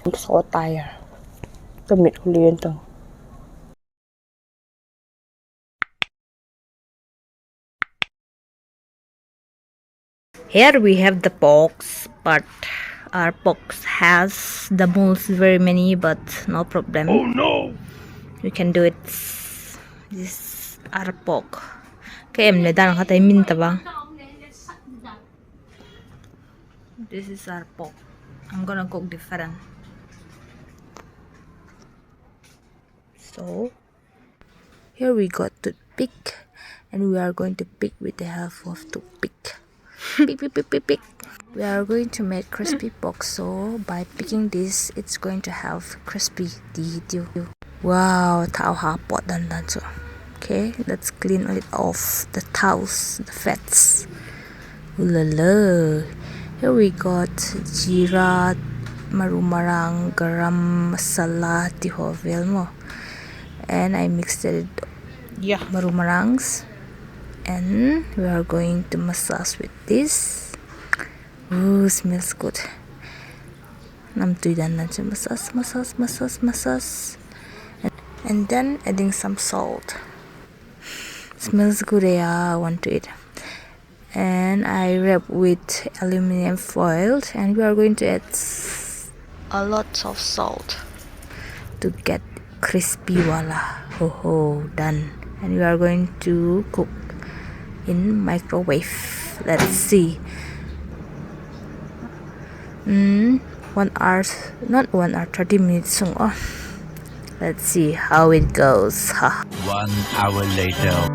I'm so tired. Damit kuliente. Here we have the box, but our box has the moles very many, but no problem. Oh no! You can do it. This our box. Cái em này đang có thấy min ta bang. This is our pork. I'm gonna cook different. So here we got toothpick, and we are going to pick with the help of toothpick. Pick, pick, pick, pick, pick. We are going to make crispy pork, so by picking this, it's going to have crispy. Wow, tao ha pot dan so. Okay, let's clean it off the towels, the fats. Ooh la la. Here we got jeera, marumarang, garam masala, tihovel mo. And I mixed it, marumarangs. And we are going to massage with this. Ooh, smells good. Namtuidan na siya. Massage. And then adding some salt. Smells good, yeah. I want to eat. And I wrap with aluminum foil, and we are going to add a lot of salt to get crispy wala. Ho, done. And we are going to cook in microwave. Let's see. 1 hour, not 1 hour, 30 minutes. Let's see how it goes. 1 hour later.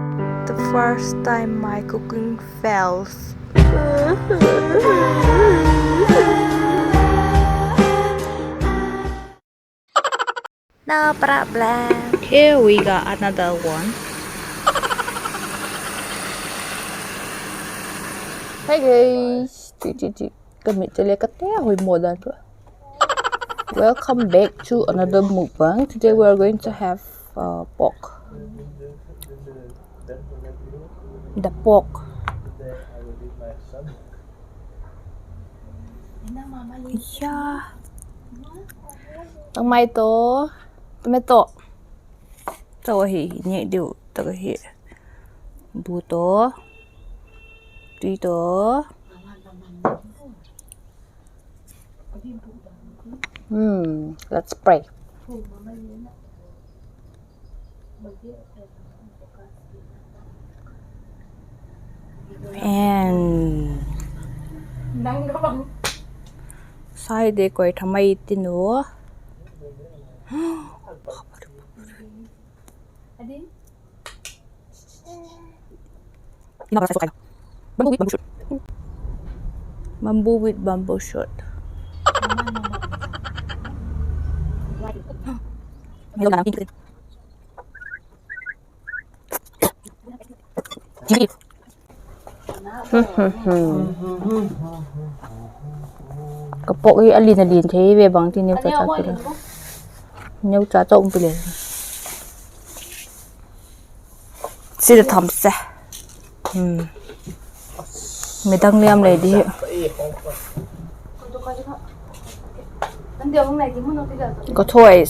The first time my cooking fails. No problem. Here we got another one. Hi guys. Welcome back to another mukbang. Today we are going to have pork. The pork. Yeah. Tomato. Tawahi nhẹ điều tawahi. Buto. Tito. Let's pray. And side de koi thamai tinu. Bamboo with bamboo shoot. Kapok yi alin thế về bằng thì nếu ta chắc là nếu ta trộnไปเลย xin được thầm sẽ người tăng liêm này đi có thôi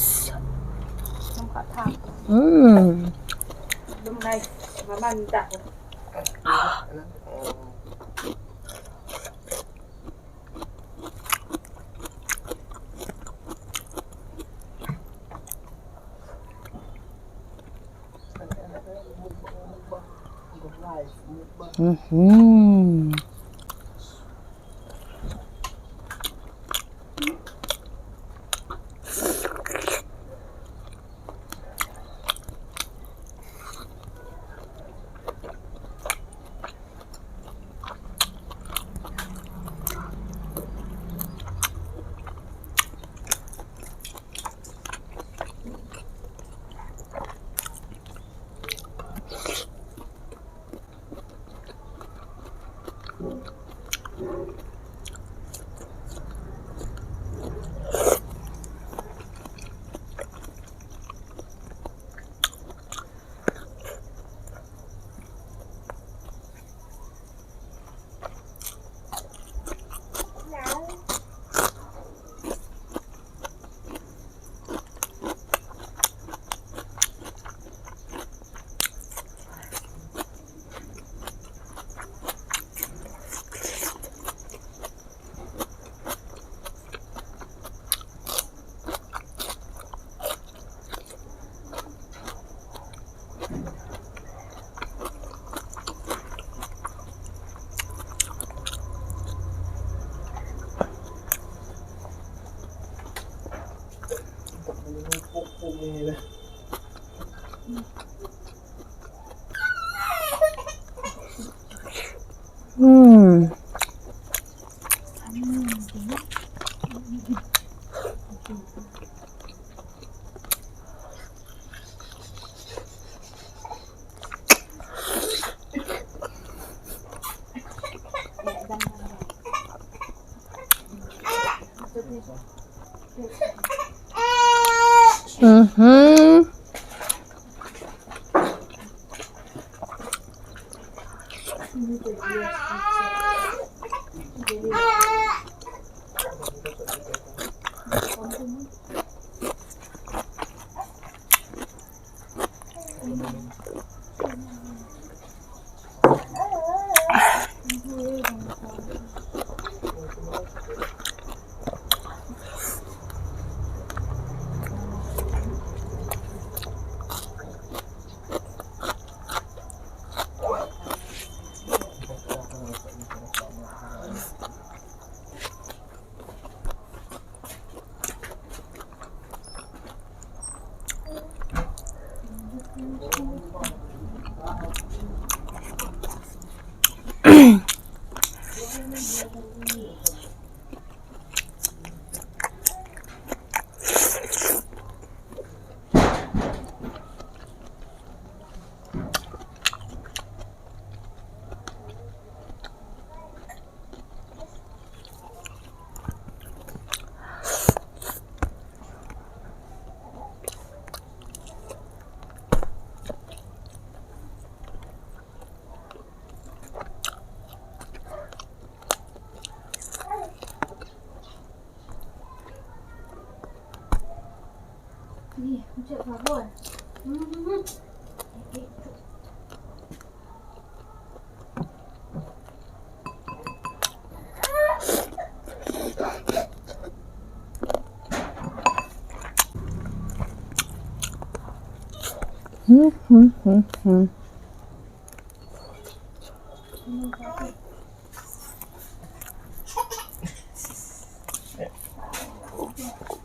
Cik sabun.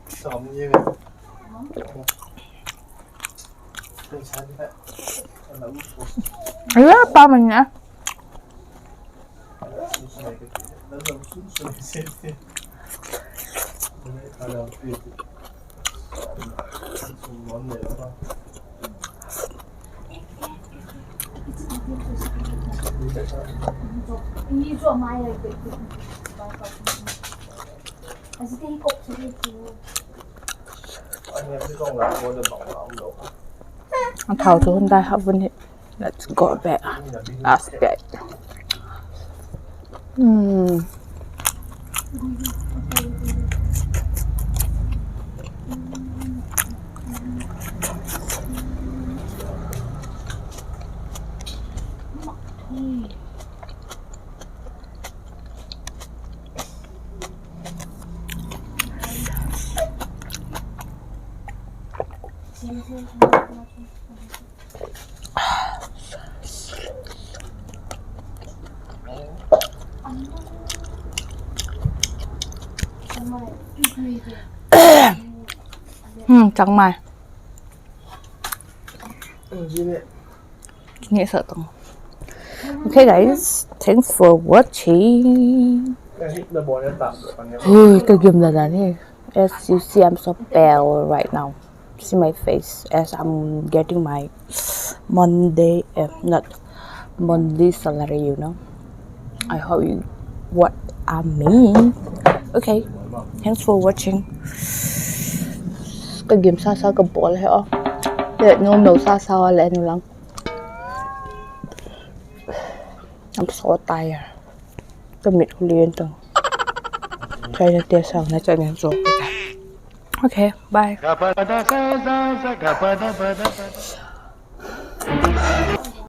Sống như vậy. Tôi sao như vậy? Em nấu Iya, apa namanya? nấu nấu súp sôi xếp xếp. Ada tuyệt. Món này đó. Ini做妈呀，对。还是第一个是第一个。 Anh em cái con lợn mua được bỏng không đủ. Thảo to Hyundai haven't it. Let's go back. Last bit. Chẳng mày. Nghe sợ tông. Okay guys, thanks for watching. Cái game là này. As you see, I'm so pale right now. See my face as I'm getting my not Monday salary, you know. I hope you what I mean. Okay, thanks for watching. Cái game sao sao cái bộ này hả? Để nhôm đầu sao sao lại nhiều lắm. I'm so tired. Cái mệt liền từng. Chạy ra tiền sao này chạy nhanh rồi. Okay, bye.